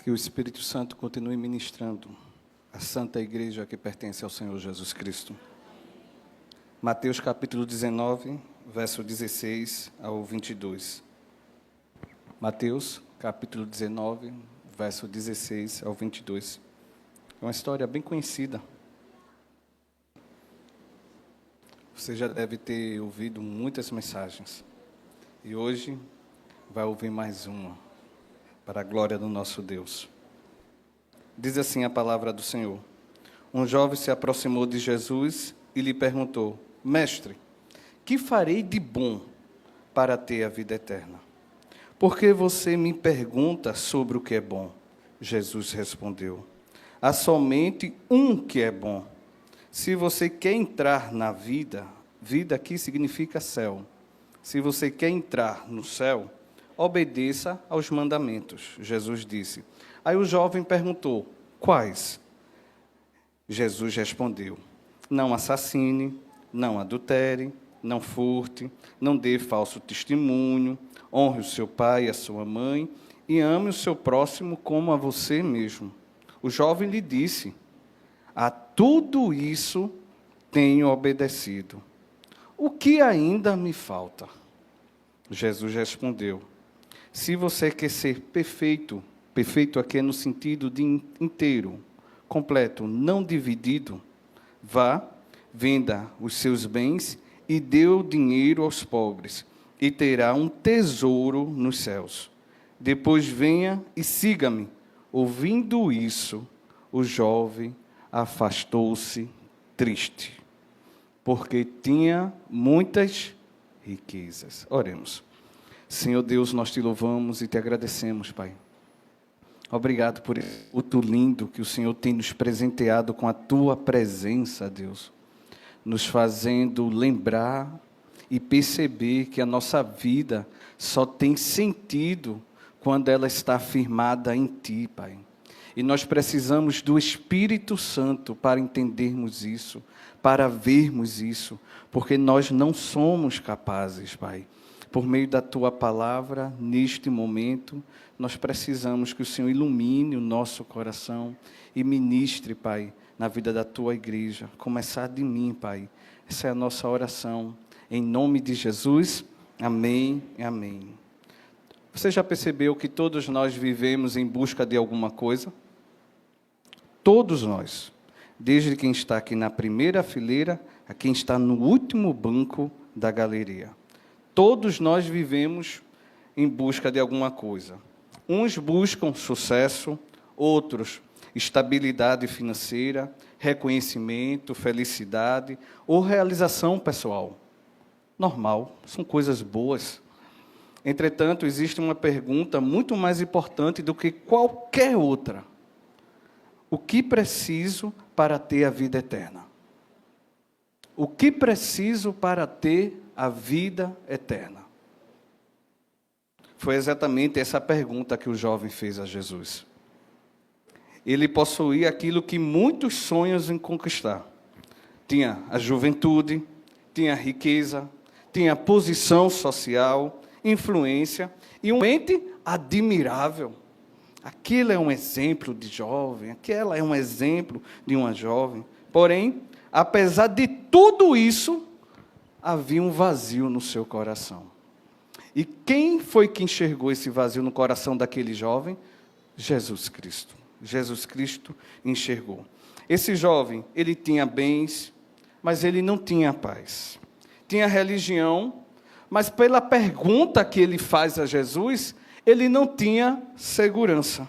Que o Espírito Santo continue ministrando a Santa Igreja que pertence ao Senhor Jesus Cristo. Mateus capítulo 19, verso 16 ao 22. Mateus capítulo 19, verso 16 ao 22. É uma história bem conhecida. Você já deve ter ouvido muitas mensagens. E hoje vai ouvir mais uma, para a glória do nosso Deus. Diz assim a palavra do Senhor. Um jovem se aproximou de Jesus e lhe perguntou: Mestre, que farei de bom para ter a vida eterna? Por que você me pergunta sobre o que é bom? Jesus respondeu: há somente um que é bom. Se você quer entrar na vida, vida aqui significa céu. Se você quer entrar no céu, obedeça aos mandamentos, Jesus disse. Aí o jovem perguntou: quais? Jesus respondeu: não assassine, não adultere, não furte, não dê falso testemunho, honre o seu pai e a sua mãe e ame o seu próximo como a você mesmo. O jovem lhe disse: a tudo isso tenho obedecido. O que ainda me falta? Jesus respondeu: se você quer ser perfeito, perfeito aqui é no sentido de inteiro, completo, não dividido, vá, venda os seus bens e dê o dinheiro aos pobres, e terá um tesouro nos céus. Depois venha e siga-me. Ouvindo isso, o jovem afastou-se triste, porque tinha muitas riquezas. Oremos. Senhor Deus, nós te louvamos e te agradecemos, Pai. Obrigado por esse culto lindo que o Senhor tem nos presenteado com a tua presença, Deus, nos fazendo lembrar e perceber que a nossa vida só tem sentido quando ela está firmada em ti, Pai. E nós precisamos do Espírito Santo para entendermos isso, para vermos isso, porque nós não somos capazes, Pai. Por meio da tua palavra, neste momento, nós precisamos que o Senhor ilumine o nosso coração e ministre, Pai, na vida da tua igreja. Começar de mim, Pai. Essa é a nossa oração. Em nome de Jesus, amém e amém. Você já percebeu que todos nós vivemos em busca de alguma coisa? Todos nós. Desde quem está aqui na primeira fileira a quem está no último banco da galeria. Todos nós vivemos em busca de alguma coisa. Uns buscam sucesso, outros estabilidade financeira, reconhecimento, felicidade ou realização pessoal. Normal, são coisas boas. Entretanto, existe uma pergunta muito mais importante do que qualquer outra. O que preciso para ter a vida eterna? O que preciso para ter a vida eterna? Foi exatamente essa pergunta que o jovem fez a Jesus. Ele possuía aquilo que muitos sonham em conquistar. Tinha a juventude, tinha a riqueza, tinha a posição social, influência e um mente admirável. Aquilo é um exemplo de jovem, aquela é um exemplo de uma jovem. Porém, apesar de tudo isso, havia um vazio no seu coração. E quem foi que enxergou esse vazio no coração daquele jovem? Jesus Cristo. Jesus Cristo enxergou. Esse jovem, ele tinha bens, mas ele não tinha paz. Tinha religião, mas pela pergunta que ele faz a Jesus, ele não tinha segurança.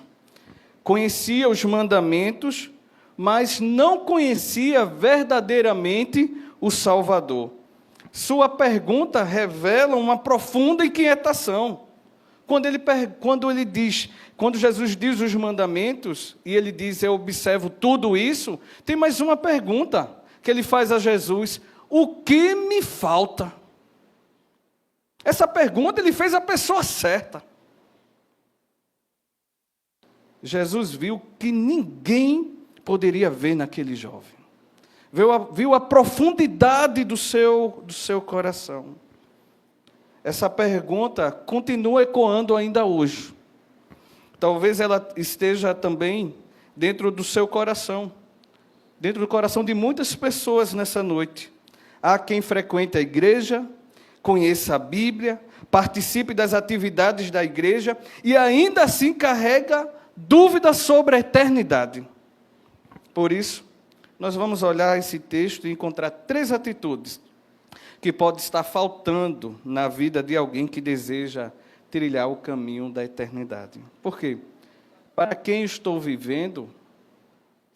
Conhecia os mandamentos, mas não conhecia verdadeiramente o Salvador. Sua pergunta revela uma profunda inquietação. Quando Jesus diz os mandamentos, e ele diz, eu observo tudo isso, tem mais uma pergunta que ele faz a Jesus: o que me falta? Essa pergunta ele fez a pessoa certa. Jesus viu que ninguém poderia ver naquele jovem. Viu a profundidade do seu coração. Essa pergunta continua ecoando ainda hoje. Talvez ela esteja também dentro do seu coração, dentro do coração de muitas pessoas nessa noite. Há quem frequente a igreja, conheça a Bíblia, participe das atividades da igreja e ainda assim carrega dúvidas sobre a eternidade. Por isso, nós vamos olhar esse texto e encontrar 3 atitudes que podem estar faltando na vida de alguém que deseja trilhar o caminho da eternidade. Por quê? Para quem estou vivendo,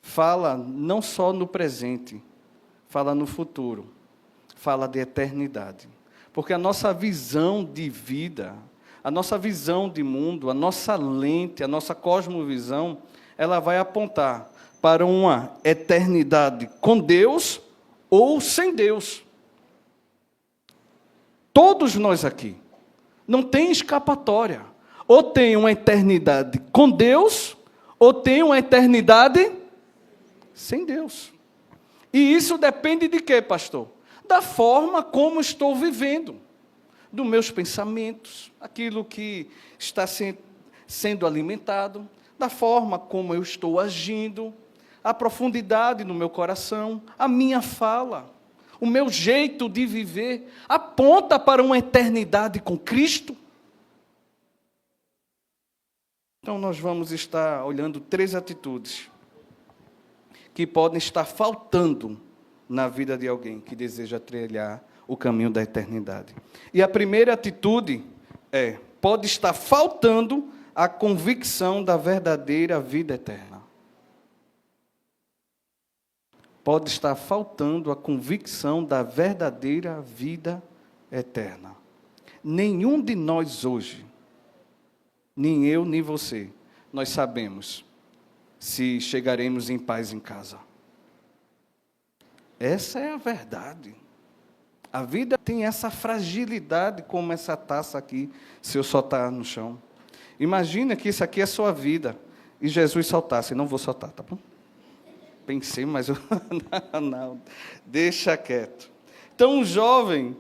fala não só no presente, fala no futuro, fala de eternidade. Porque a nossa visão de vida, a nossa visão de mundo, a nossa lente, a nossa cosmovisão, ela vai apontar para uma eternidade com Deus ou sem Deus. Todos nós aqui, não tem escapatória. Ou tem uma eternidade com Deus, ou tem uma eternidade sem Deus. E isso depende de quê, pastor? Da forma como estou vivendo, dos meus pensamentos, aquilo que está sendo alimentado, da forma como eu estou agindo, a profundidade no meu coração, a minha fala, o meu jeito de viver, aponta para uma eternidade com Cristo. Então, nós vamos estar olhando 3 atitudes que podem estar faltando na vida de alguém que deseja trilhar o caminho da eternidade. E a primeira atitude pode estar faltando a convicção da verdadeira vida eterna. Pode estar faltando a convicção da verdadeira vida eterna. Nenhum de nós hoje, nem eu, nem você, nós sabemos se chegaremos em paz em casa. Essa é a verdade. A vida tem essa fragilidade como essa taça aqui, se eu soltar no chão. Imagina que isso aqui é a sua vida e Jesus soltasse. Não vou soltar, tá bom? Pensei, mas eu... não, deixa quieto. Então o jovem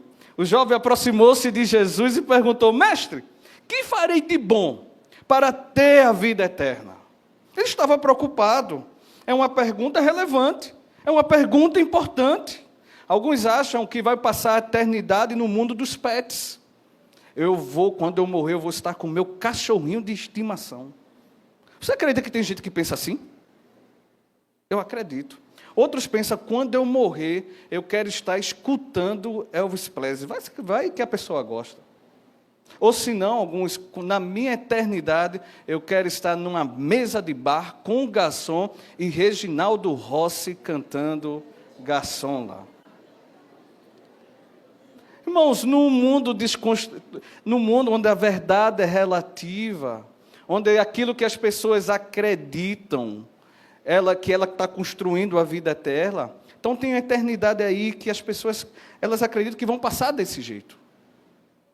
aproximou-se de Jesus e perguntou: mestre, que farei de bom para ter a vida eterna? Ele estava preocupado. É uma pergunta relevante. É uma pergunta importante. Alguns acham que vai passar a eternidade no mundo dos pets. Quando eu morrer, eu vou estar com o meu cachorrinho de estimação. Você acredita que tem gente que pensa assim? Eu acredito. Outros pensam, quando eu morrer, eu quero estar escutando Elvis Presley. Vai que a pessoa gosta. Ou se não, alguns, na minha eternidade, eu quero estar numa mesa de bar com o garçom e Reginaldo Rossi cantando garçom lá. Irmãos, no mundo onde a verdade é relativa, onde aquilo que as pessoas acreditam, que ela está construindo a vida eterna, então tem a eternidade aí que as pessoas, elas acreditam que vão passar desse jeito.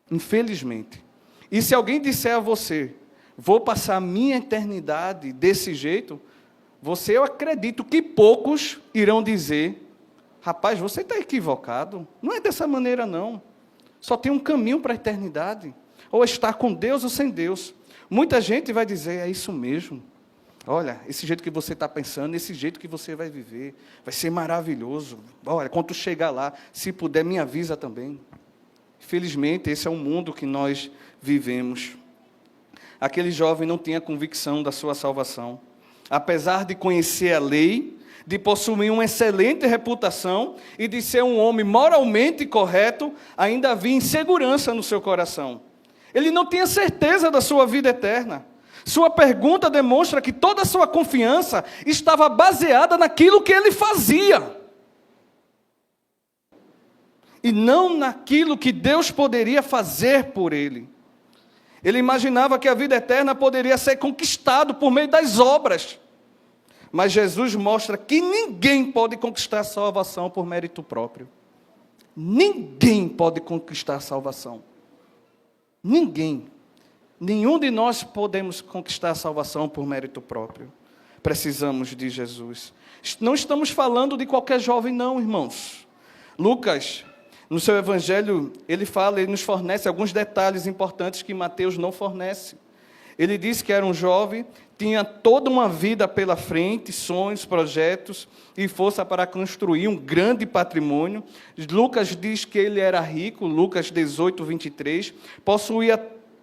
Infelizmente. E se alguém disser a você, vou passar a minha eternidade desse jeito, eu acredito que poucos irão dizer, rapaz, você está equivocado, não é dessa maneira não, só tem um caminho para a eternidade, ou estar com Deus ou sem Deus. Muita gente vai dizer, é isso mesmo, olha, esse jeito que você está pensando, esse jeito que você vai viver, vai ser maravilhoso, olha, quando tu chegar lá, se puder me avisa também. Infelizmente, esse é o mundo que nós vivemos. Aquele jovem não tinha convicção da sua salvação. Apesar de conhecer a lei, de possuir uma excelente reputação e de ser um homem moralmente correto, ainda havia insegurança no seu coração. Ele não tinha certeza da sua vida eterna. Sua pergunta demonstra que toda a sua confiança estava baseada naquilo que ele fazia. E não naquilo que Deus poderia fazer por ele. Ele imaginava que a vida eterna poderia ser conquistada por meio das obras. Mas Jesus mostra que ninguém pode conquistar a salvação por mérito próprio. Ninguém pode conquistar a salvação. Ninguém. Nenhum de nós podemos conquistar a salvação por mérito próprio. Precisamos de Jesus. Não estamos falando de qualquer jovem, não, irmãos. Lucas, no seu evangelho, ele nos fornece alguns detalhes importantes que Mateus não fornece. Ele disse que era um jovem, tinha toda uma vida pela frente, sonhos, projetos e força para construir um grande patrimônio. Lucas diz que ele era rico, Lucas 18, 23, possuía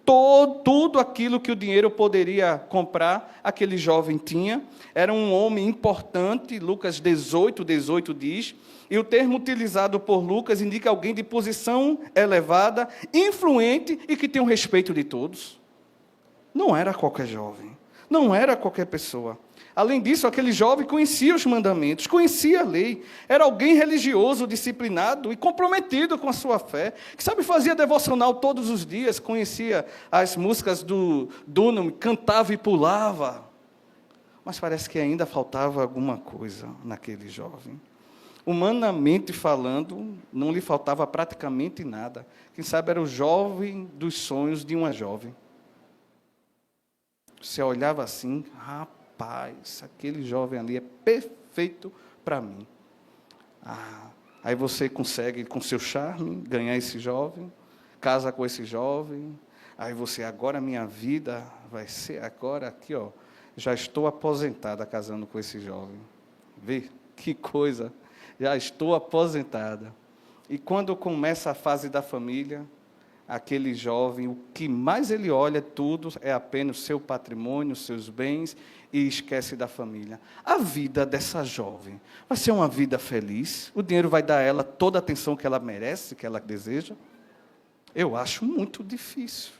tudo aquilo que o dinheiro poderia comprar, aquele jovem tinha. Era um homem importante, Lucas 18, 18 diz, e o termo utilizado por Lucas indica alguém de posição elevada, influente e que tem o respeito de todos. Não era qualquer jovem, não era qualquer pessoa. Além disso, aquele jovem conhecia os mandamentos, conhecia a lei, era alguém religioso, disciplinado e comprometido com a sua fé, que fazia devocional todos os dias, conhecia as músicas do Dunham, cantava e pulava. Mas parece que ainda faltava alguma coisa naquele jovem. Humanamente falando, não lhe faltava praticamente nada. Quem sabe era o jovem dos sonhos de uma jovem. Você olhava assim, rapaz, aquele jovem ali é perfeito para mim. Aí você consegue, com seu charme, ganhar esse jovem, casa com esse jovem, aí você, agora minha vida vai ser, agora aqui, ó, já estou aposentada casando com esse jovem. Vê, que coisa, já estou aposentada. E quando começa a fase da família, aquele jovem, o que mais ele olha tudo é apenas o seu patrimônio, seus bens, e esquece da família. A vida dessa jovem vai ser uma vida feliz? O dinheiro vai dar a ela toda a atenção que ela merece, que ela deseja? Eu acho muito difícil.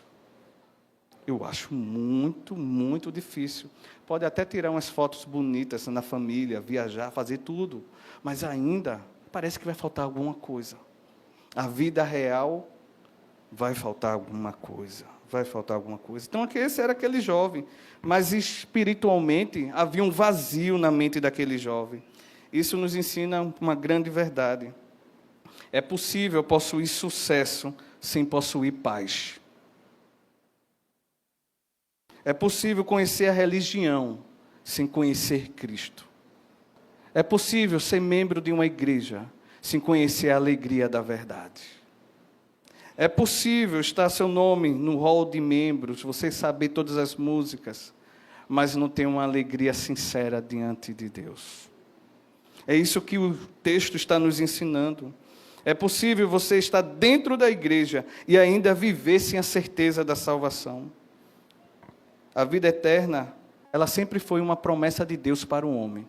Eu acho muito, muito difícil. Pode até tirar umas fotos bonitas na família, viajar, fazer tudo, mas ainda parece que vai faltar alguma coisa. A vida real vai faltar alguma coisa, vai faltar alguma coisa. Então, esse era aquele jovem, mas espiritualmente havia um vazio na mente daquele jovem. Isso nos ensina uma grande verdade. É possível possuir sucesso sem possuir paz. É possível conhecer a religião sem conhecer Cristo. É possível ser membro de uma igreja sem conhecer a alegria da verdade. É possível estar seu nome no hall de membros, você saber todas as músicas, mas não ter uma alegria sincera diante de Deus. É isso que o texto está nos ensinando. É possível você estar dentro da igreja e ainda viver sem a certeza da salvação. A vida eterna, ela sempre foi uma promessa de Deus para o homem.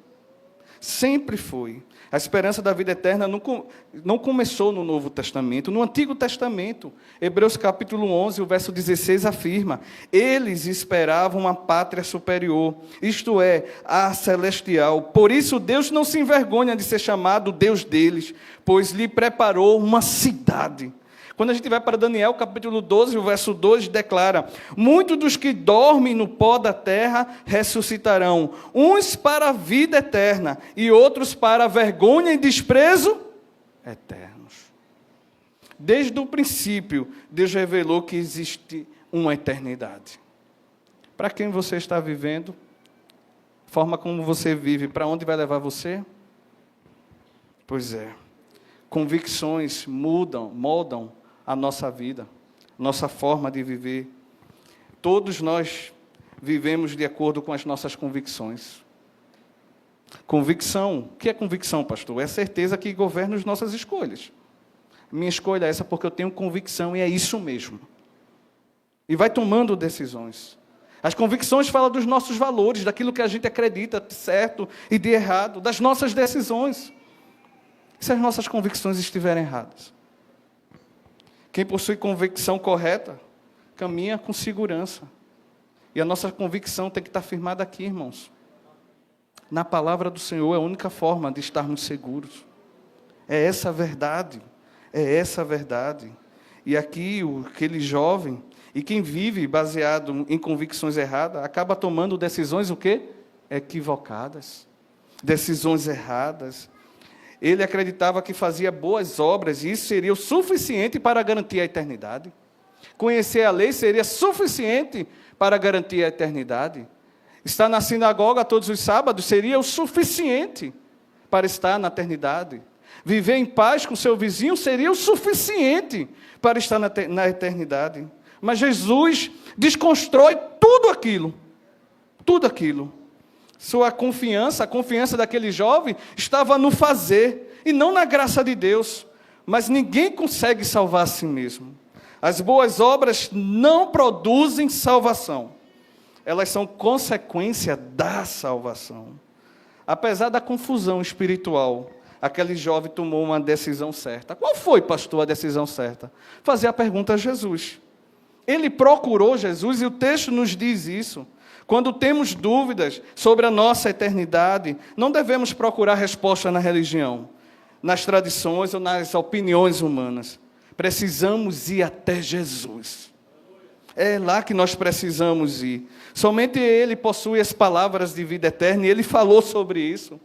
Sempre foi. A esperança da vida eterna não começou no Novo Testamento, no Antigo Testamento. Hebreus capítulo 11, o verso 16 afirma: eles esperavam uma pátria superior, isto é, a celestial. Por isso Deus não se envergonha de ser chamado Deus deles, pois lhe preparou uma cidade. Quando a gente vai para Daniel, capítulo 12, o verso 2, declara: muitos dos que dormem no pó da terra ressuscitarão, uns para a vida eterna e outros para a vergonha e desprezo eternos. Desde o princípio, Deus revelou que existe uma eternidade. Para quem você está vivendo, a forma como você vive, para onde vai levar você? Pois é, convicções moldam a nossa vida, nossa forma de viver. Todos nós vivemos de acordo com as nossas convicções. Convicção, o que é convicção, pastor? É a certeza que governa as nossas escolhas. Minha escolha é essa porque eu tenho convicção e é isso mesmo. E vai tomando decisões. As convicções falam dos nossos valores, daquilo que a gente acredita certo e de errado, das nossas decisões. Se as nossas convicções estiverem erradas. Quem possui convicção correta, caminha com segurança. E a nossa convicção tem que estar firmada aqui, irmãos. Na palavra do Senhor é a única forma de estarmos seguros. É essa a verdade. É essa a verdade. E aqui, aquele jovem, e quem vive baseado em convicções erradas, acaba tomando decisões o quê? Equivocadas. Decisões erradas. Ele acreditava que fazia boas obras e isso seria o suficiente para garantir a eternidade. Conhecer a lei seria suficiente para garantir a eternidade. Estar na sinagoga todos os sábados seria o suficiente para estar na eternidade. Viver em paz com seu vizinho seria o suficiente para estar na eternidade. Mas Jesus desconstrói tudo aquilo. Tudo aquilo. Sua confiança, a confiança daquele jovem, estava no fazer, e não na graça de Deus. Mas ninguém consegue salvar a si mesmo. As boas obras não produzem salvação. Elas são consequência da salvação. Apesar da confusão espiritual, aquele jovem tomou uma decisão certa. Qual foi, pastor, a decisão certa? Fazer a pergunta a Jesus. Ele procurou Jesus e o texto nos diz isso. Quando temos dúvidas sobre a nossa eternidade, não devemos procurar resposta na religião, nas tradições ou nas opiniões humanas. Precisamos ir até Jesus. É lá que nós precisamos ir. Somente Ele possui as palavras de vida eterna, e Ele falou sobre isso.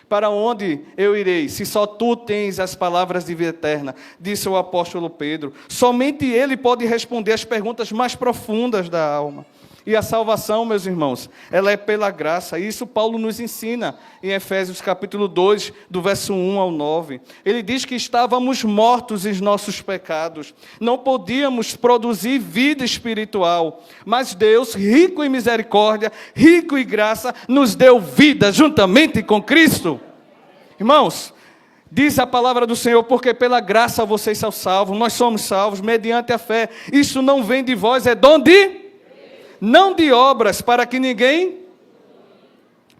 Para onde eu irei, se só Tu tens as palavras de vida eterna? Disse o apóstolo Pedro. Somente Ele pode responder as perguntas mais profundas da alma. E a salvação, meus irmãos, ela é pela graça. Isso Paulo nos ensina em Efésios capítulo 2, do verso 1 ao 9. Ele diz que estávamos mortos em nossos pecados. Não podíamos produzir vida espiritual. Mas Deus, rico em misericórdia, rico em graça, nos deu vida juntamente com Cristo. Irmãos, diz a palavra do Senhor, porque pela graça vocês são salvos. Nós somos salvos mediante a fé. Isso não vem de vós, é dom de... não de obras, para que ninguém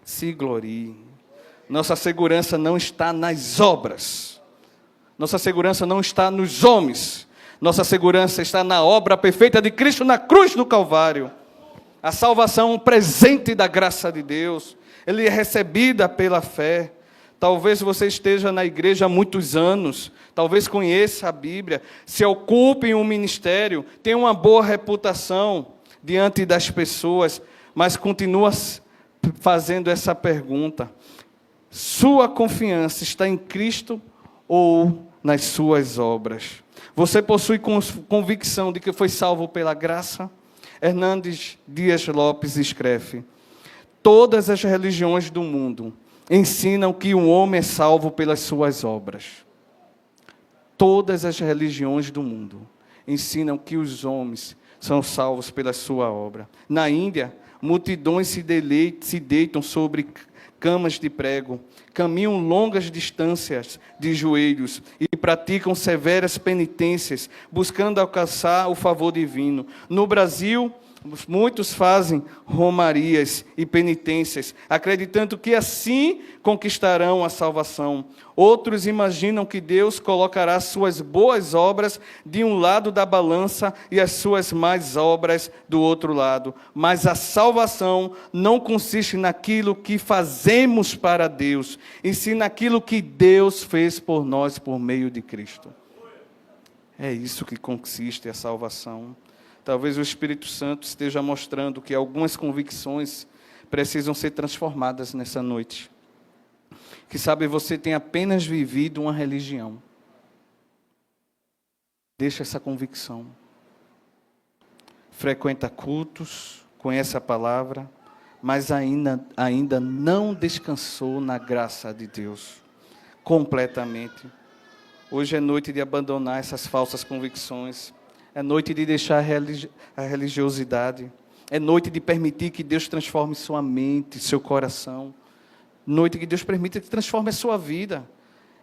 se glorie. Nossa segurança não está nas obras. Nossa segurança não está nos homens. Nossa segurança está na obra perfeita de Cristo na cruz do Calvário. A salvação é um presente da graça de Deus. Ele é recebida pela fé. Talvez você esteja na igreja há muitos anos, talvez conheça a Bíblia, se ocupe em um ministério, tenha uma boa reputação diante das pessoas, mas continua fazendo essa pergunta: sua confiança está em Cristo ou nas suas obras? Você possui convicção de que foi salvo pela graça? Hernandes Dias Lopes escreve: todas as religiões do mundo ensinam que o homem é salvo pelas suas obras. Todas as religiões do mundo ensinam que os homens são salvos pela sua obra. Na Índia, multidões se deitam sobre camas de prego, caminham longas distâncias de joelhos e praticam severas penitências, buscando alcançar o favor divino. No Brasil, muitos fazem romarias e penitências, acreditando que assim conquistarão a salvação. Outros imaginam que Deus colocará suas boas obras de um lado da balança e as suas más obras do outro lado. Mas a salvação não consiste naquilo que fazemos para Deus, e sim naquilo que Deus fez por nós por meio de Cristo. É isso que consiste a salvação. Talvez o Espírito Santo esteja mostrando que algumas convicções precisam ser transformadas nessa noite. Que sabe, você tem apenas vivido uma religião. Deixa essa convicção. Frequenta cultos, conhece a palavra, mas ainda não descansou na graça de Deus completamente. Hoje é noite de abandonar essas falsas convicções. É noite de deixar a religiosidade. É noite de permitir que Deus transforme sua mente, seu coração. Noite que Deus permita que transforme a sua vida.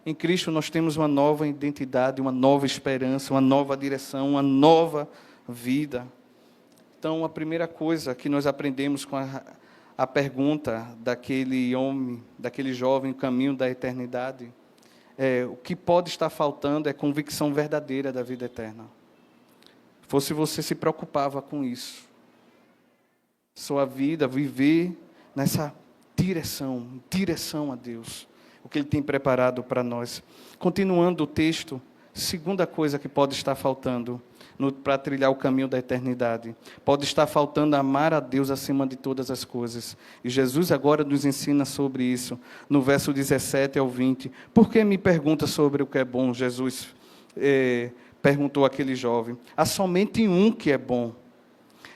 Em Cristo nós temos uma nova identidade, uma nova esperança, uma nova direção, uma nova vida. Então, a primeira coisa que nós aprendemos com a pergunta daquele homem, daquele jovem, o caminho da eternidade, o que pode estar faltando é convicção verdadeira da vida eterna. Fosse você se preocupava com isso. Sua vida, viver nessa direção a Deus. O que Ele tem preparado para nós. Continuando o texto, segunda coisa que pode estar faltando para trilhar o caminho da eternidade. Pode estar faltando amar a Deus acima de todas as coisas. E Jesus agora nos ensina sobre isso. No verso 17 ao 20. Por que me pergunta sobre o que é bom? Jesus perguntou àquele jovem. Há somente um que é bom.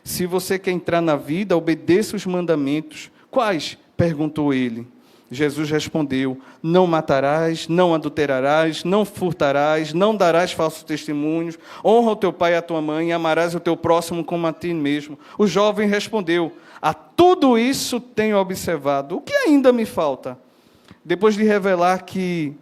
Se você quer entrar na vida, obedeça os mandamentos. Quais? Perguntou ele. Jesus respondeu: não matarás, não adulterarás, não furtarás, não darás falsos testemunhos, honra o teu pai e a tua mãe, e amarás o teu próximo como a ti mesmo. O jovem respondeu: a tudo isso tenho observado, o que ainda me falta? Depois de revelar que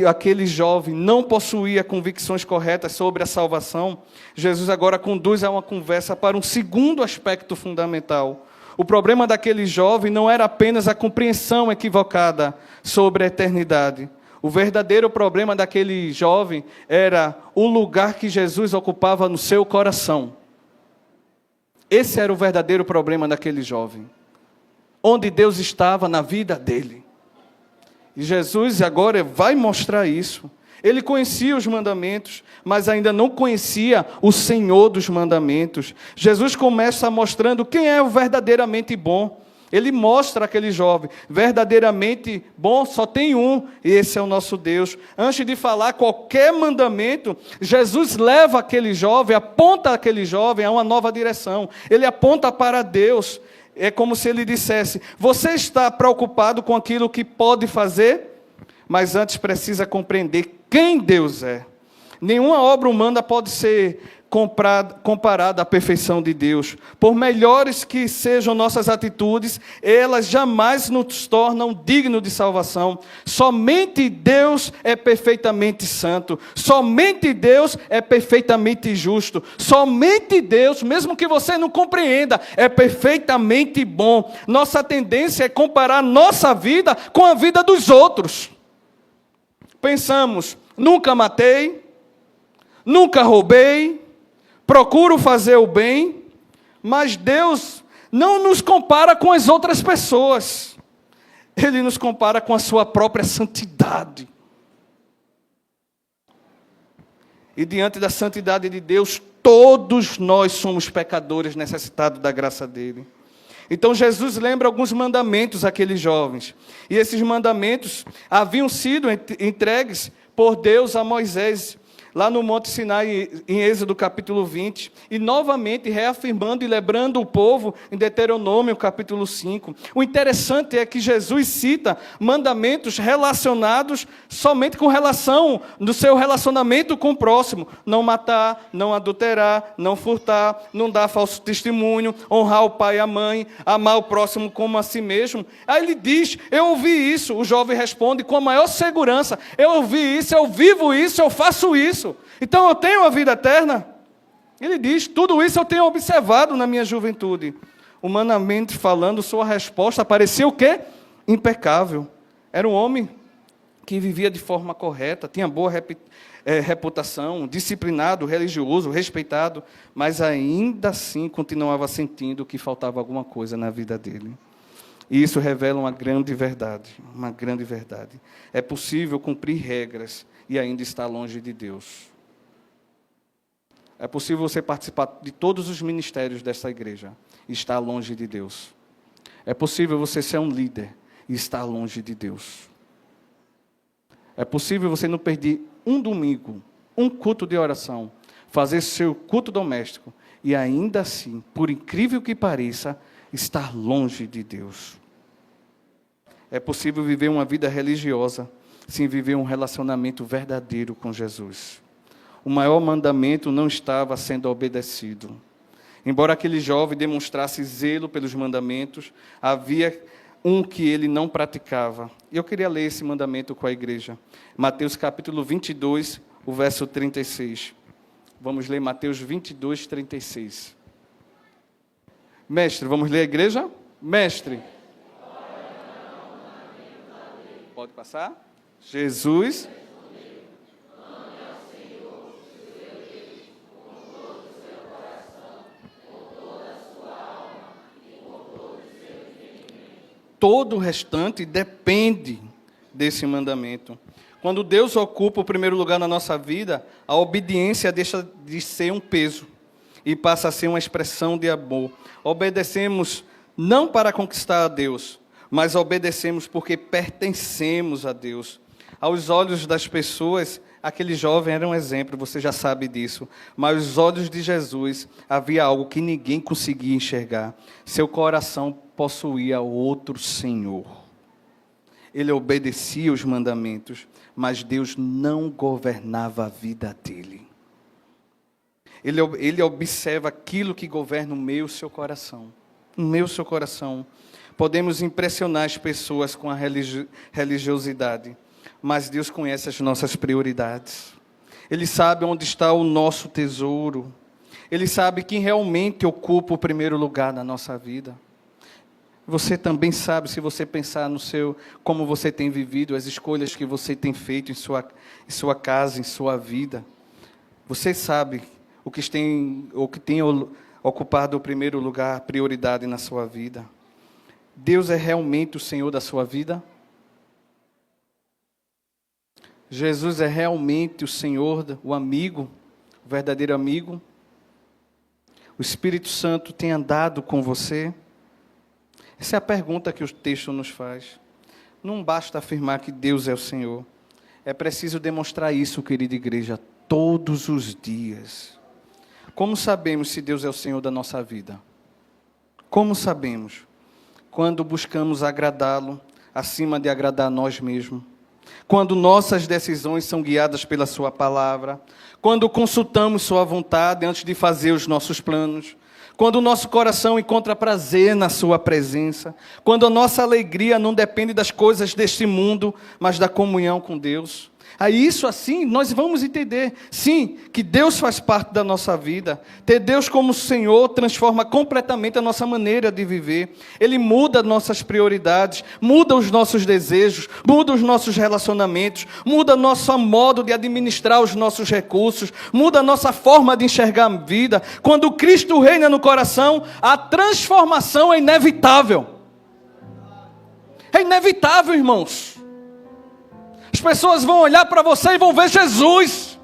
aquele jovem não possuía convicções corretas sobre a salvação, Jesus agora conduz a uma conversa para um segundo aspecto fundamental. O problema daquele jovem não era apenas a compreensão equivocada sobre a eternidade. O verdadeiro problema daquele jovem era o lugar que Jesus ocupava no seu coração. Esse era o verdadeiro problema daquele jovem. Onde Deus estava na vida dele. E Jesus agora vai mostrar isso. Ele conhecia os mandamentos, mas ainda não conhecia o Senhor dos mandamentos. Jesus começa mostrando quem é o verdadeiramente bom. Ele mostra aquele jovem, verdadeiramente bom só tem um, e esse é o nosso Deus. Antes de falar qualquer mandamento, Jesus leva aquele jovem, aponta aquele jovem a uma nova direção. Ele aponta para Deus. É como se ele dissesse: você está preocupado com aquilo que pode fazer? Mas antes precisa compreender quem Deus é. Nenhuma obra humana pode ser comparada à perfeição de Deus. Por melhores que sejam nossas atitudes, elas jamais nos tornam dignos de salvação. Somente Deus é perfeitamente santo. Somente Deus é perfeitamente justo. Somente Deus, mesmo que você não compreenda, é perfeitamente bom. Nossa tendência é comparar nossa vida com a vida dos outros. Pensamos: nunca matei, nunca roubei, procuro fazer o bem, mas Deus não nos compara com as outras pessoas. Ele nos compara com a sua própria santidade. E diante da santidade de Deus, todos nós somos pecadores necessitados da graça dele. Então Jesus lembra alguns mandamentos àqueles jovens. E esses mandamentos haviam sido entregues por Deus a Moisés, lá no Monte Sinai, em Êxodo capítulo 20, e novamente reafirmando e lembrando o povo em Deuteronômio capítulo 5. O interessante é que Jesus cita mandamentos relacionados somente com relação do seu relacionamento com o próximo: não matar, não adulterar, não furtar, não dar falso testemunho, honrar o pai e a mãe, amar o próximo como a si mesmo. Aí ele diz: eu ouvi isso. O jovem responde com a maior segurança: eu ouvi isso, eu vivo isso, eu faço isso. Então eu tenho a vida eterna? Ele diz: tudo isso eu tenho observado na minha juventude. Humanamente falando, sua resposta parecia o quê? Impecável. Era um homem que vivia de forma correta, tinha boa reputação, disciplinado, religioso, respeitado, mas ainda assim continuava sentindo que faltava alguma coisa na vida dele. E isso revela uma grande verdade, uma grande verdade. É possível cumprir regras e ainda estar longe de Deus. É possível você participar de todos os ministérios desta igreja e estar longe de Deus. É possível você ser um líder e estar longe de Deus. É possível você não perder um domingo, um culto de oração, fazer seu culto doméstico e ainda assim, por incrível que pareça, estar longe de Deus. É possível viver uma vida religiosa sem viver um relacionamento verdadeiro com Jesus. O maior mandamento não estava sendo obedecido. Embora aquele jovem demonstrasse zelo pelos mandamentos, havia um que ele não praticava. E eu queria ler esse mandamento com a igreja. Mateus capítulo 22, o verso 36. Vamos ler Mateus 22, 36. Mestre, vamos ler a igreja? Mestre. Pode passar? Jesus. Todo o restante depende desse mandamento. Quando Deus ocupa o primeiro lugar na nossa vida, a obediência deixa de ser um peso e passa a ser uma expressão de amor. Obedecemos não para conquistar a Deus, mas obedecemos porque pertencemos a Deus. Aos olhos das pessoas, aquele jovem era um exemplo, você já sabe disso. Mas aos olhos de Jesus havia algo que ninguém conseguia enxergar. Seu coração possuía outro Senhor. ele obedecia os mandamentos, mas Deus não governava a vida dele. Ele observa aquilo que governa o meu e o seu coração. No meu e o seu coração. Podemos impressionar as pessoas com a religiosidade, mas Deus conhece as nossas prioridades. Ele sabe onde está o nosso tesouro. Ele sabe quem realmente ocupa o primeiro lugar na nossa vida. Você também sabe, se você pensar no como você tem vivido, as escolhas que você tem feito em sua casa, em sua vida. Você sabe o que tem ocupado o primeiro lugar, a prioridade na sua vida. Deus é realmente o Senhor da sua vida? Jesus é realmente o Senhor, o amigo, o verdadeiro amigo? O Espírito Santo tem andado com você? Essa é a pergunta que o texto nos faz. Não basta afirmar que Deus é o Senhor. É preciso demonstrar isso, querida igreja, todos os dias. Como sabemos se Deus é o Senhor da nossa vida? Como sabemos? Quando buscamos agradá-lo, acima de agradar a nós mesmos. Quando nossas decisões são guiadas pela sua palavra. Quando consultamos sua vontade antes de fazer os nossos planos. Quando o nosso coração encontra prazer na sua presença. Quando a nossa alegria não depende das coisas deste mundo, mas da comunhão com Deus. Aí isso assim, nós vamos entender, sim, que Deus faz parte da nossa vida. Ter Deus como Senhor transforma completamente a nossa maneira de viver. Ele muda nossas prioridades, muda os nossos desejos, muda os nossos relacionamentos, muda nosso modo de administrar os nossos recursos, muda a nossa forma de enxergar a vida. Quando Cristo reina no coração, a transformação é inevitável. É inevitável, irmãos. As pessoas vão olhar para você e vão ver Jesus.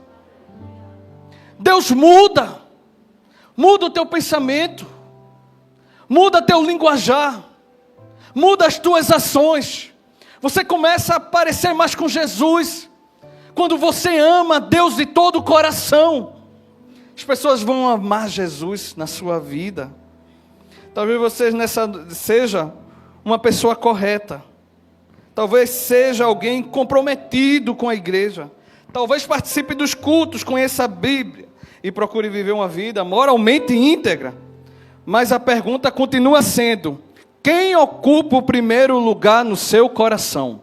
Deus muda o teu pensamento, muda teu linguajar, muda as tuas ações. Você começa a parecer mais com Jesus. Quando você ama Deus de todo o coração, as pessoas vão amar Jesus na sua vida. Talvez você seja uma pessoa correta. Talvez seja alguém comprometido com a igreja. Talvez participe dos cultos, conheça a Bíblia e procure viver uma vida moralmente íntegra. Mas a pergunta continua sendo: quem ocupa o primeiro lugar no seu coração?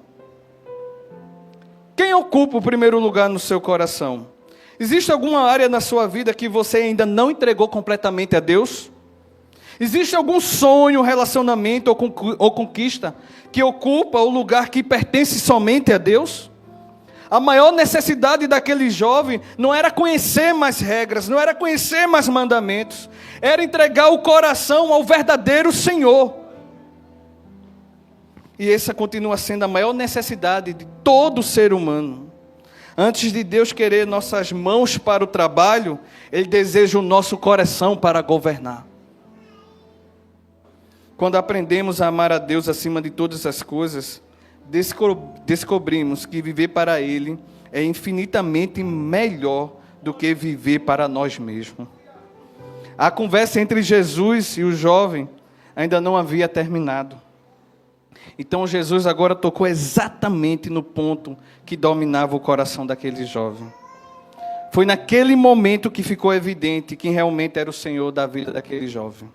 Quem ocupa o primeiro lugar no seu coração? Existe alguma área na sua vida que você ainda não entregou completamente a Deus? Existe algum sonho, relacionamento ou conquista que ocupa o lugar que pertence somente a Deus? A maior necessidade daquele jovem não era conhecer mais regras, não era conhecer mais mandamentos, era entregar o coração ao verdadeiro Senhor. E essa continua sendo a maior necessidade de todo ser humano. Antes de Deus querer nossas mãos para o trabalho, Ele deseja o nosso coração para governar. Quando aprendemos a amar a Deus acima de todas as coisas, descobrimos que viver para Ele é infinitamente melhor do que viver para nós mesmos. A conversa entre Jesus e o jovem ainda não havia terminado. Então Jesus agora tocou exatamente no ponto que dominava o coração daquele jovem. Foi naquele momento que ficou evidente quem realmente era o Senhor da vida daquele jovem.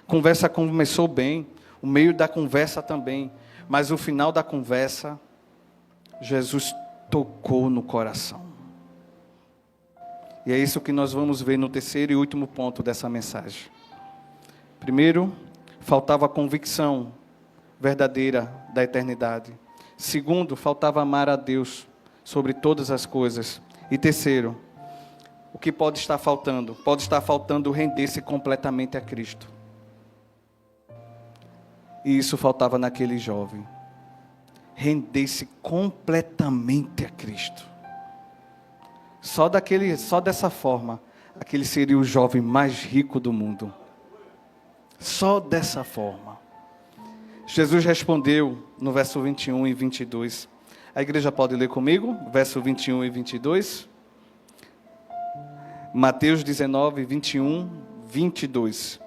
A conversa começou bem, o meio da conversa também, mas o final da conversa, Jesus tocou no coração. E é isso que nós vamos ver no terceiro e último ponto dessa mensagem. Primeiro, faltava a convicção verdadeira da eternidade. Segundo, faltava amar a Deus sobre todas as coisas. E terceiro, o que pode estar faltando? Pode estar faltando render-se completamente a Cristo. E isso faltava naquele jovem. Render-se completamente a Cristo. Só dessa forma, aquele seria o jovem mais rico do mundo. Só dessa forma. Jesus respondeu no verso 21 e 22. A igreja pode ler comigo? Verso 21 e 22. Mateus 19, 21, 22.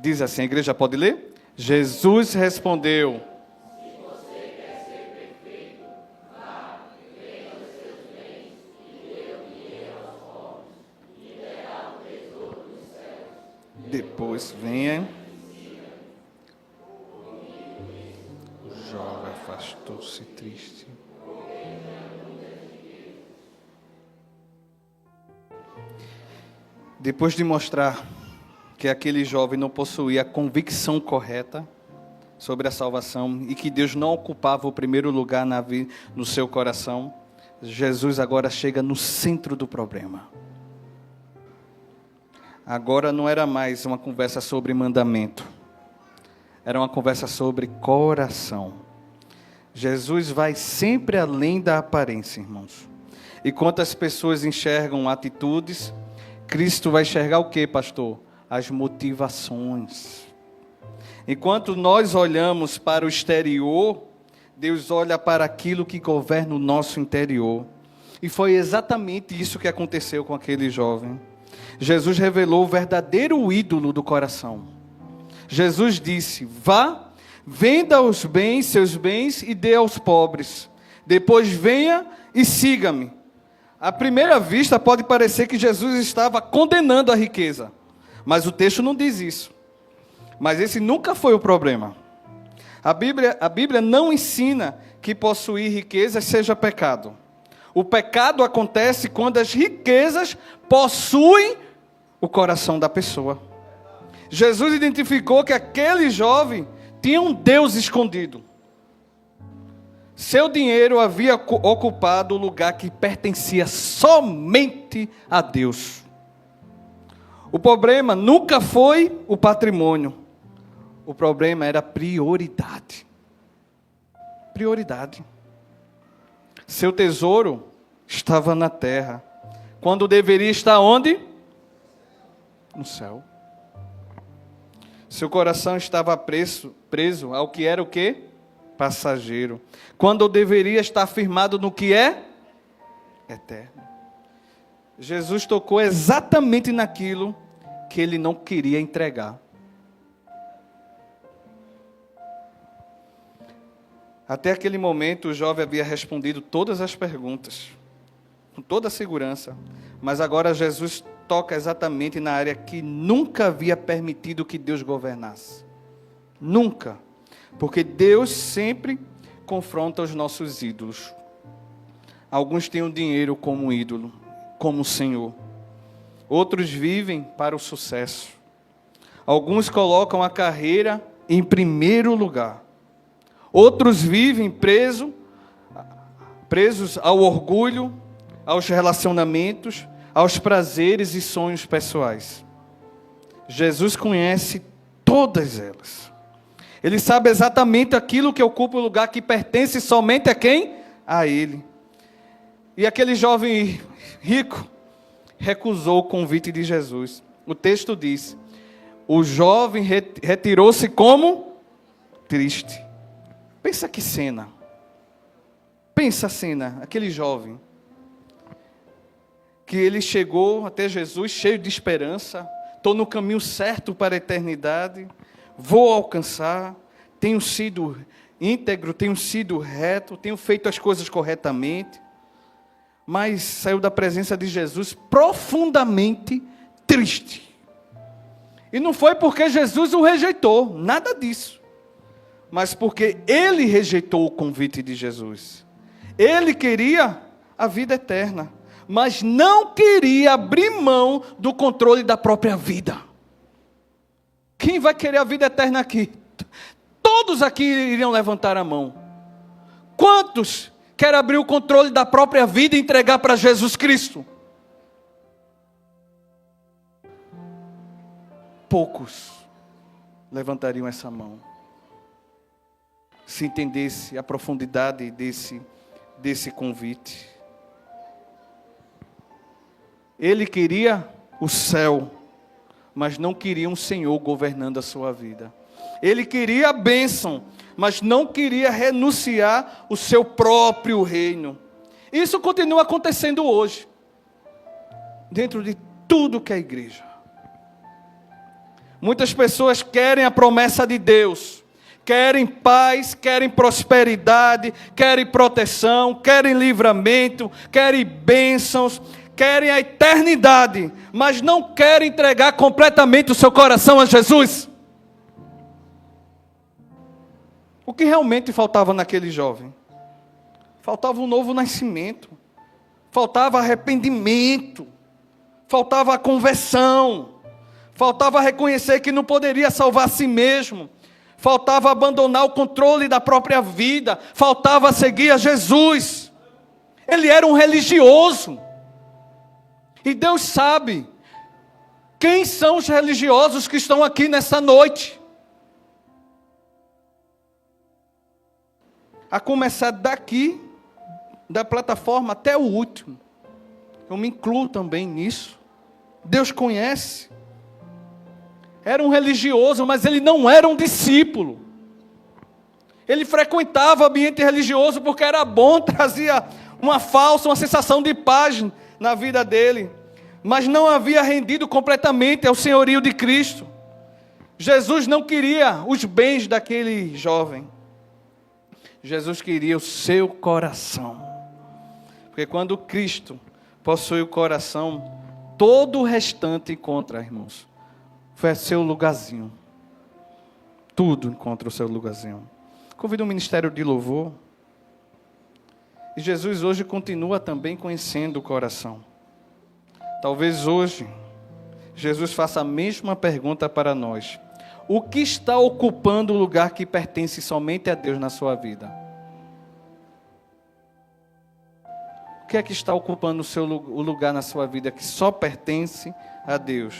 Diz assim, a igreja pode ler? Jesus respondeu: se você quer ser jovem afastou-se triste. Depois de mostrar que aquele jovem não possuía a convicção correta sobre a salvação e que Deus não ocupava o primeiro lugar no seu coração, Jesus agora chega no centro do problema. Agora não era mais uma conversa sobre mandamento, era uma conversa sobre coração. Jesus vai sempre além da aparência, irmãos. E quantas pessoas enxergam atitudes, Cristo vai enxergar o que, pastor? As motivações. Enquanto nós olhamos para o exterior, Deus olha para aquilo que governa o nosso interior. E foi exatamente isso que aconteceu com aquele jovem. Jesus revelou o verdadeiro ídolo do coração. Jesus disse: vá, venda os bens, seus bens, e dê aos pobres. Depois venha e siga-me. À primeira vista pode parecer que Jesus estava condenando a riqueza. Mas o texto não diz isso. Mas esse nunca foi o problema. A Bíblia não ensina que possuir riquezas seja pecado. O pecado acontece quando as riquezas possuem o coração da pessoa. Jesus identificou que aquele jovem tinha um Deus escondido. Seu dinheiro havia ocupado o lugar que pertencia somente a Deus. O problema nunca foi o patrimônio. O problema era a prioridade. Prioridade. Seu tesouro estava na terra, quando deveria estar onde? No céu. Seu coração estava preso ao que era o quê? Passageiro. Quando deveria estar firmado no que é? Eterno. Jesus tocou exatamente naquilo que ele não queria entregar. Até aquele momento, o jovem havia respondido todas as perguntas, com toda a segurança. Mas agora Jesus toca exatamente na área que nunca havia permitido que Deus governasse. Nunca. Porque Deus sempre confronta os nossos ídolos. Alguns têm o dinheiro como ídolo, como Senhor. Outros vivem para o sucesso. Alguns colocam a carreira em primeiro lugar. Outros vivem presos ao orgulho, aos relacionamentos, aos prazeres e sonhos pessoais. Jesus conhece todas elas. Ele sabe exatamente aquilo que ocupa o lugar que pertence somente a quem? A Ele. E aquele jovem rico recusou o convite de Jesus. O texto diz: o jovem retirou-se como? Triste. Pensa que cena. Pensa a cena, aquele jovem. Que ele chegou até Jesus cheio de esperança. Estou no caminho certo para a eternidade. Vou alcançar. Tenho sido íntegro, tenho sido reto, tenho feito as coisas corretamente. Mas saiu da presença de Jesus profundamente triste. E não foi porque Jesus o rejeitou, nada disso. Mas porque ele rejeitou o convite de Jesus. Ele queria a vida eterna, mas não queria abrir mão do controle da própria vida. Quem vai querer a vida eterna aqui? Todos aqui iriam levantar a mão. Quantos querem abrir o controle da própria vida e entregar para Jesus Cristo? Poucos levantariam essa mão. Se entendesse a profundidade desse convite. Ele queria o céu, mas não queria um Senhor governando a sua vida. Ele queria a bênção, mas não queria renunciar o seu próprio reino. Isso continua acontecendo hoje, dentro de tudo que é igreja. Muitas pessoas querem a promessa de Deus, querem paz, querem prosperidade, querem proteção, querem livramento, querem bênçãos, querem a eternidade, mas não querem entregar completamente o seu coração a Jesus. O que realmente faltava naquele jovem? Faltava um novo nascimento, faltava arrependimento, faltava a conversão, faltava reconhecer que não poderia salvar a si mesmo, faltava abandonar o controle da própria vida, faltava seguir a Jesus. Ele era um religioso. E Deus sabe quem são os religiosos que estão aqui nessa noite. A começar daqui, da plataforma até o último. Eu me incluo também nisso. Deus conhece. Era um religioso, mas ele não era um discípulo. Ele frequentava o ambiente religioso porque era bom, trazia uma sensação de paz na vida dele. Mas não havia rendido completamente ao senhorio de Cristo. Jesus não queria os bens daquele jovem. Jesus queria o seu coração. Porque quando Cristo possui o coração, todo o restante encontra, irmãos. Foi seu lugarzinho. Tudo encontra o seu lugarzinho. Convido o ministério de louvor. E Jesus hoje continua também conhecendo o coração. Talvez hoje, Jesus faça a mesma pergunta para nós. O que está ocupando o lugar que pertence somente a Deus na sua vida? O que é que está ocupando o lugar na sua vida que só pertence a Deus?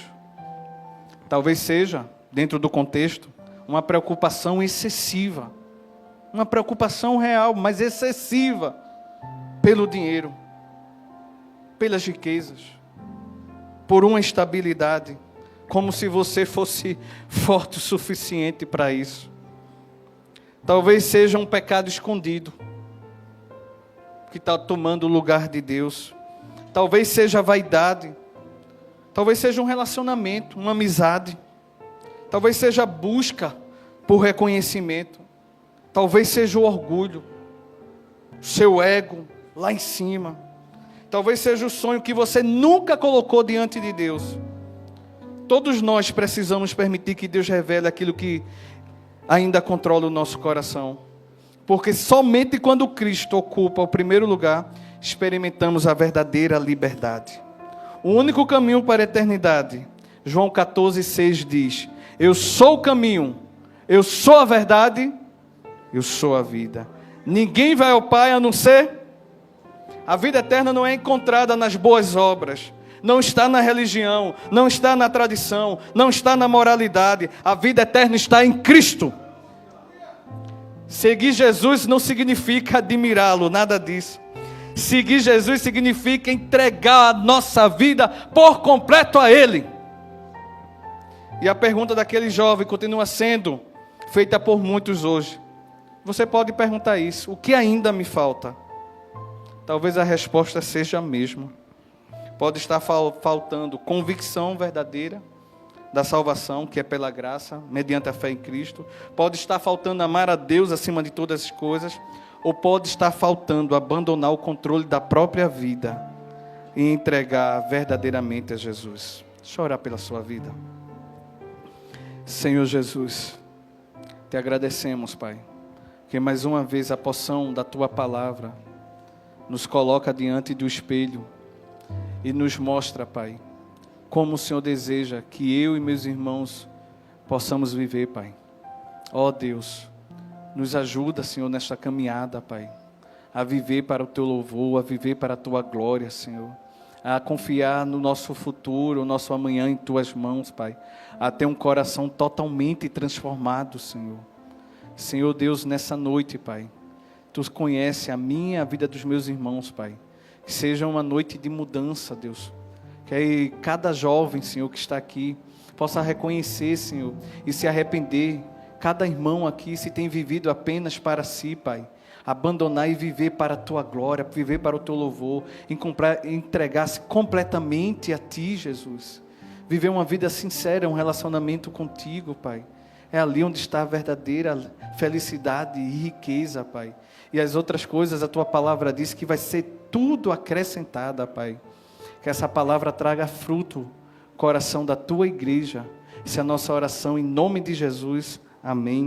Talvez seja, dentro do contexto, uma preocupação excessiva. Uma preocupação real, mas excessiva pelo dinheiro, pelas riquezas, por uma estabilidade. Como se você fosse forte o suficiente para isso. Talvez seja um pecado escondido, que está tomando o lugar de Deus. Talvez seja a vaidade. Talvez seja um relacionamento, uma amizade. Talvez seja a busca por reconhecimento. Talvez seja o orgulho, o seu ego lá em cima. Talvez seja o sonho que você nunca colocou diante de Deus. Todos nós precisamos permitir que Deus revele aquilo que ainda controla o nosso coração. Porque somente quando Cristo ocupa o primeiro lugar, experimentamos a verdadeira liberdade. O único caminho para a eternidade, João 14,6 diz: eu sou o caminho, eu sou a verdade, eu sou a vida. Ninguém vai ao Pai a não ser. A vida eterna não é encontrada nas boas obras. Não está na religião, não está na tradição, não está na moralidade. A vida eterna está em Cristo. Seguir Jesus não significa admirá-lo, nada disso. Seguir Jesus significa entregar a nossa vida por completo a Ele. E a pergunta daquele jovem continua sendo feita por muitos hoje. Você pode perguntar isso: o que ainda me falta? Talvez a resposta seja a mesma. Pode estar faltando convicção verdadeira da salvação, que é pela graça, mediante a fé em Cristo. Pode estar faltando amar a Deus acima de todas as coisas. Ou pode estar faltando abandonar o controle da própria vida e entregar verdadeiramente a Jesus. Deixa eu orar pela sua vida. Senhor Jesus, te agradecemos, Pai, que mais uma vez a porção da Tua palavra nos coloca diante do espelho e nos mostra, Pai, como o Senhor deseja que eu e meus irmãos possamos viver, Pai. Ó Deus, nos ajuda, Senhor, nesta caminhada, Pai, a viver para o Teu louvor, a viver para a Tua glória, Senhor, a confiar no nosso futuro, o nosso amanhã em Tuas mãos, Pai, a ter um coração totalmente transformado, Senhor. Senhor Deus, nessa noite, Pai, Tu conheces a minha e a vida dos meus irmãos, Pai. Que seja uma noite de mudança, Deus. Que aí cada jovem, Senhor, que está aqui, possa reconhecer, Senhor, e se arrepender. Cada irmão aqui, se tem vivido apenas para si, Pai, abandonar e viver para a Tua glória, viver para o Teu louvor, entregar-se completamente a Ti, Jesus. Viver uma vida sincera, um relacionamento contigo, Pai. É ali onde está a verdadeira felicidade e riqueza, Pai. E as outras coisas, a Tua palavra diz que vai ser tudo acrescentada, Pai. Que essa palavra traga fruto, coração da Tua igreja. Essa é a nossa oração em nome de Jesus. Amém.